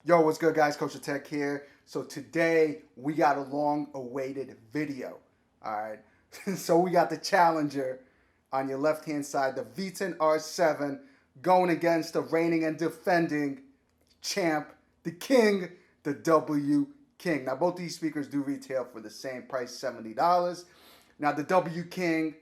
Yo, what's good, guys? KosherTech here. So today we got a long-awaited video. All right. So we got the challenger on your left-hand side, the VITIN R7, going against the reigning and defending champ, the king, the W King. Now, both these speakers do retail for the same price, $70. Now, the W King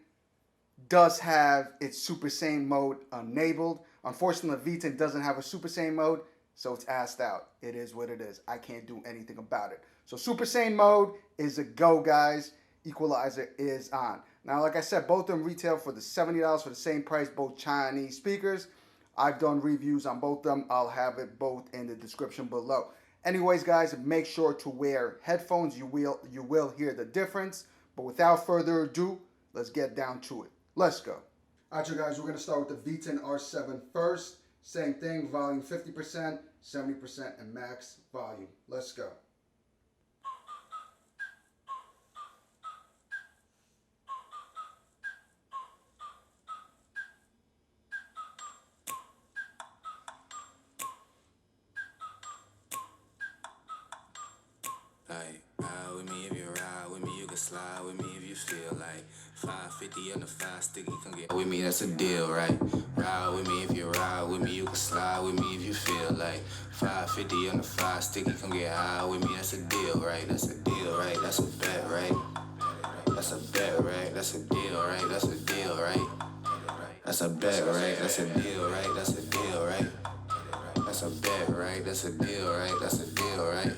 does have its Super Saiyan mode enabled. Unfortunately, VITIN doesn't have a Super Saiyan mode, so it's assed out. It is what it is. I can't do anything about it. So Super Saiyan mode is a go, guys. Equalizer is on. Now, like I said, both of them retail for the $70 for the same price, both Chinese speakers. I've done reviews on both of them. I'll have it both in the description below. Anyways, guys, make sure to wear headphones. You will hear the difference. But without further ado, let's get down to it. Let's go. All right, you guys, we're going to start with the VITIN R7 first. Same thing, volume 50%, 70%, and max volume. Let's go. Like, ride with me if you ride with me, you can slide with me if you feel like 550 on the 5 sticky, come get with me, that's a deal, right? Ride with me if you ride with me, you can slide with me if you feel like 550 on the 5 sticky, come get high with me, that's a deal, right? That's a deal, right? That's a bet, right? That's a bet, right? That's a deal, right? That's a deal, right? That's a bet, right? That's a deal, right? That's a deal, right? That's a bet, right? That's a deal, right? That's a deal, right?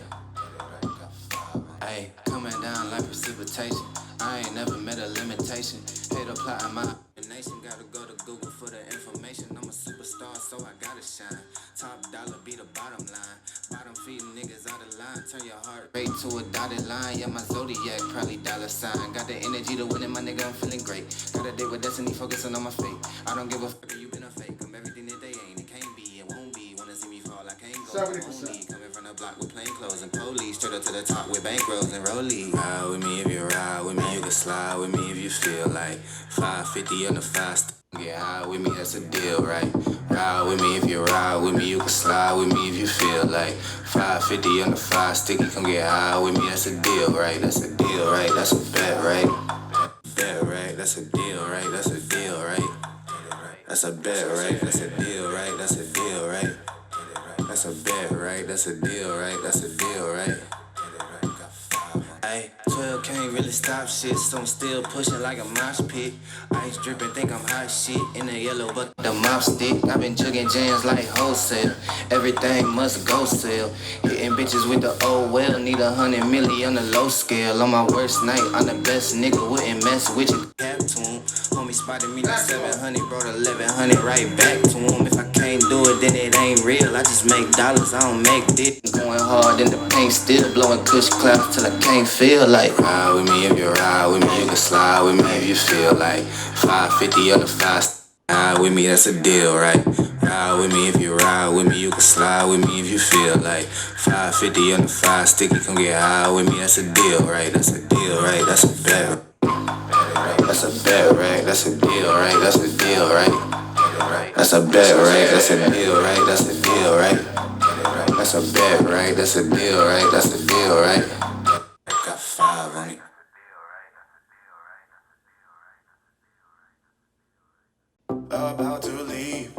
Ayy, coming down like precipitation. I ain't never met a limitation. Hate applying my nation. Gotta go to Google for the information. I'm a superstar, so I gotta shine. Top dollar be the bottom line. Bottom feeding niggas out of line. Turn your heart rate to a dotted line. Yeah, my zodiac probably dollar sign. Got the energy to win it, my nigga, I'm feeling great. Got a date with destiny, focusing on my fate. I don't give a fuck if you been a fake. I'm everything that they ain't. It can't be, it won't be. Wanna see me fall, I can't go. 70%. Coming from the block with plain clothes and police. Straight up to the top with bankrolls and rollies. Ride with me if you ride with me. You can slide with me if you feel like 550 on the 5. Get high with me, that's a deal, right? Ride with me if you ride with me. You can slide with me if you feel like 550 on the 5 sticky. Come get high with me, that's a deal, right? That's a deal, right? That's a bet, right? Bet, right? That's a deal, right? That's a deal, right? That's a bet, right? That's a deal, right? That's a deal, right? That's a bet, right? That's a deal, right? That's a deal, right? Ay, 12 can't really stop shit, so I'm still pushing like a mosh pit. Ice dripping, think I'm hot shit. In the yellow bucket, the mop stick. I've been jugging jams like wholesale. Everything must go sell. Hitting bitches with the old well. Need 100 million on the low scale. On my worst night, I'm the best nigga. Wouldn't mess with you. Cap to him. Homie spotted me like 700, brought 1100 right back to him. If I can't do it, then it ain't real. I just make dollars, I don't make dick. Going hard in the paint, still blowing kush clouds till I can't feel like. Ride with me if you ride with me, you can slide with me if you feel like 550 on the 5. Ride with me, that's a deal, right? Ride with me if you ride with me, you can slide with me if you feel like 550 on the 5 sticky, come get high with me, that's a deal, right? That's a deal, right? That's a bet. That's a bet, right? That's a deal, right? That's a deal, right? That's a bet, right? That's a deal, right? That's a deal, right? That's a bet, right? That's a deal, right? That's a deal, right? Got 5 on it. About to leave,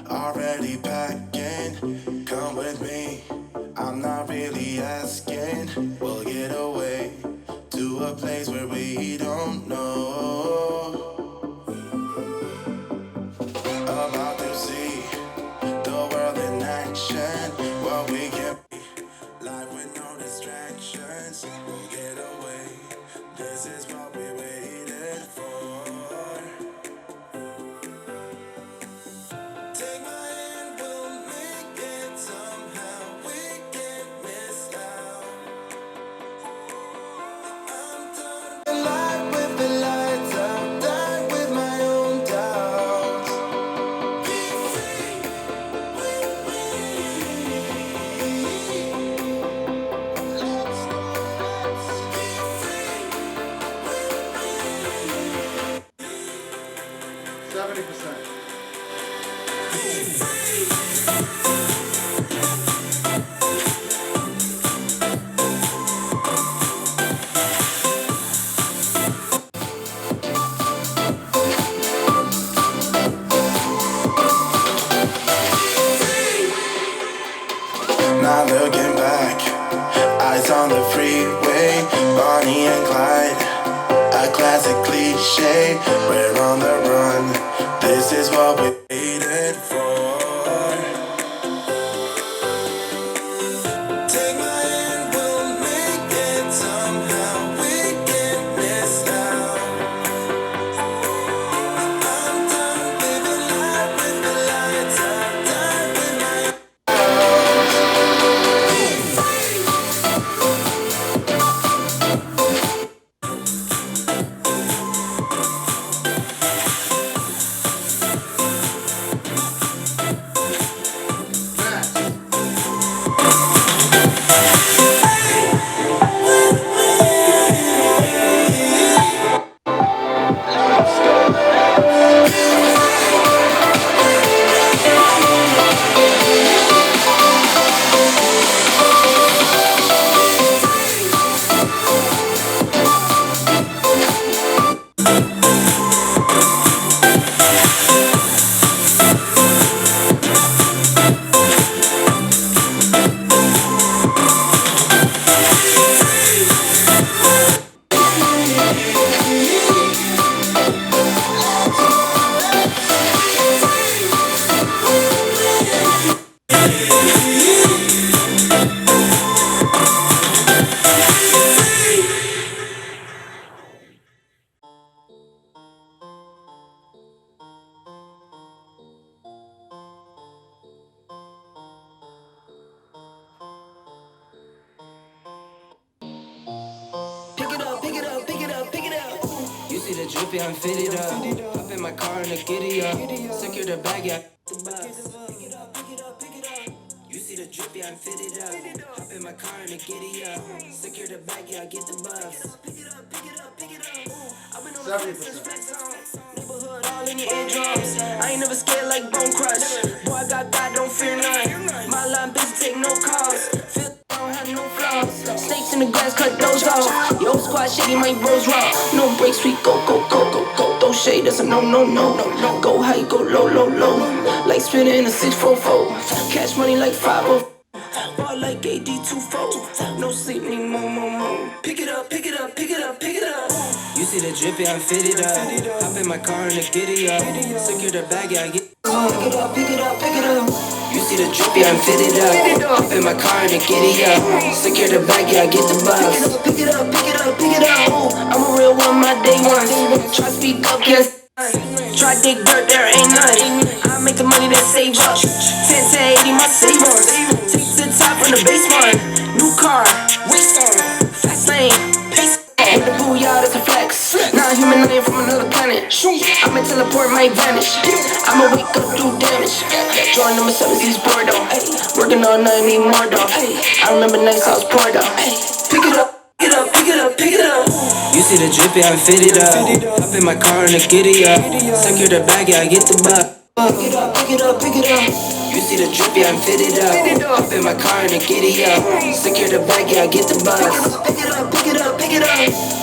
already packing. Come with me, I'm not really asking. We'll get away to a place where we don't know. About to see the world in action. What we can be, life with no distraction. not looking back. Eyes on the freeway, Bonnie and Clyde. A classic cliche, we're on the run. This is what we waited for. Take my hand, we'll make it somehow. We can't miss out. I'm done living life with the lights out. Done with my Pick it up, pick it up, pick it up, pick it up. You see the drippy, I'm fitted up. Hop in my car and the giddy up. Secure the bag, yeah. The bus. Pick it up, pick it up, pick it up. You see the drippy, I'm fitted up. Hop in my car and the giddy up. Secure the bag, yeah, get the bus. Pick it up, pick it up, pick it up. I've been on the flex since flex on. Neighborhood all in your eardrums. I ain't never scared like Bone Crush. Boy, I got God, don't fear none. My line busy, take no calls. Feel don't have no flaws. Snakes in the grass, cut those off. Yo, squad shady, my bros raw. No breaks, we go, go, go, go, go. Throw shade, that's a no, no, no, no, no. Go high, go low, low, low. Like spinning in a 644. Cash money like 50. Ball like AD24. No sleep, need more, more, more. Pick it up, pick it up, pick it up, pick it up. You see the drippy, I'm fitted up. Hop in my car and the giddy up. Secure the bag, yeah, I get. Pick it up, pick it up, pick it up. You see the drippy, I'm fitted up. Hop in my car and the giddy up. Secure the bag, yeah, I get the bus. Pick it up, pick it up, pick it up. I'm a real one, my day one. Try speak up, yes. Try dig dirt, there ain't none. I make the money that save up. 10 to 80, my savings. Take to the top on the basement. New car, race on. Fast lane, pace. With the booyah, that's a flex. Not a human, I ain't from another planet. I'ma teleport, might vanish. I'ma wake up, do damage. Drawing number 7, these bored though. Working all night, need more though. I remember nights I was poor though. Pick it up, pick it up, pick it up, pick it up. You see the drippy, I'm fitted up. Hop in my car and the giddy up. Secure the bag, yeah, I get the bus. Pick it up, pick it up, pick it up. You see the drippy, I'm fitted up. Hop in my car and the giddy up. Secure the bag, yeah, I get the bus. Pick it up, pick it up, pick it up.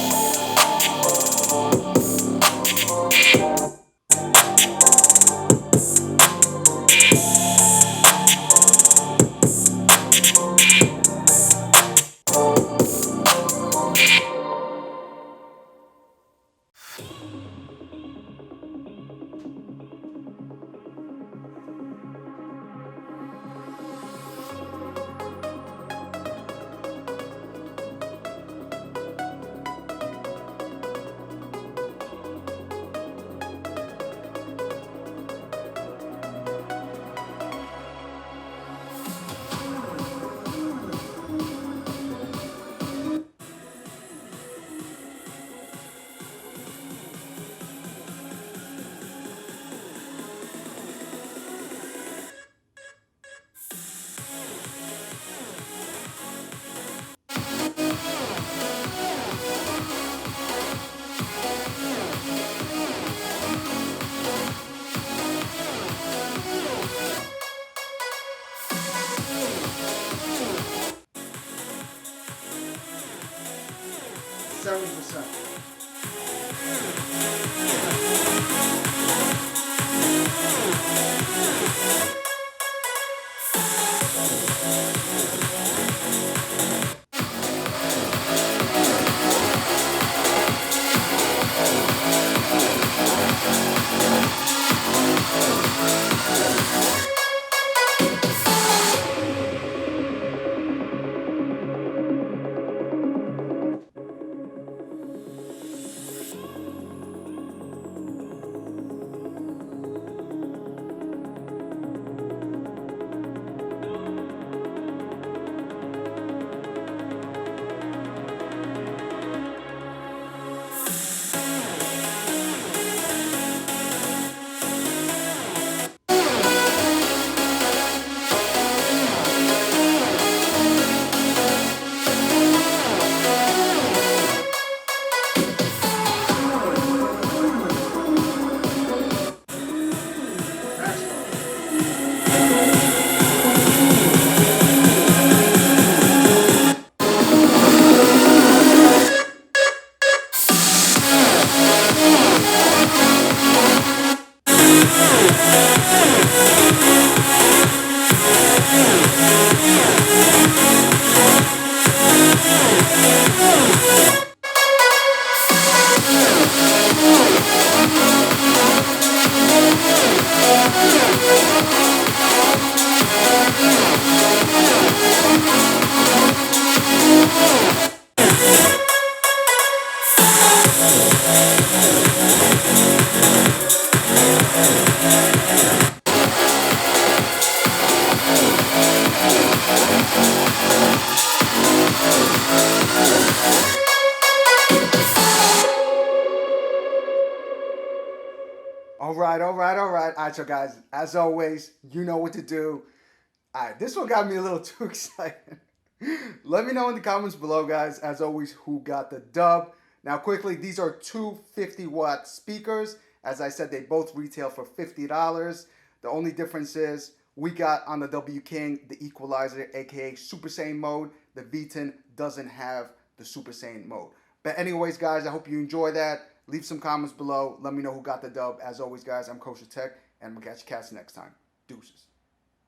right. All right, so guys, as always, you know what to do. All right, this one got me a little too excited. Let me know in the comments below, guys, as always, who got the dub. Now, quickly, these are two 50-watt speakers. As I said, they both retail for $50. The only difference is we got on the W King the equalizer, aka Super Saiyan mode. The VITIN doesn't have the Super Saiyan mode. But anyways, guys, I hope you enjoy that. Leave some comments below. Let me know who got the dub. As always, guys, I'm KosherTech, and I'm going to catch you cats next time. Deuces.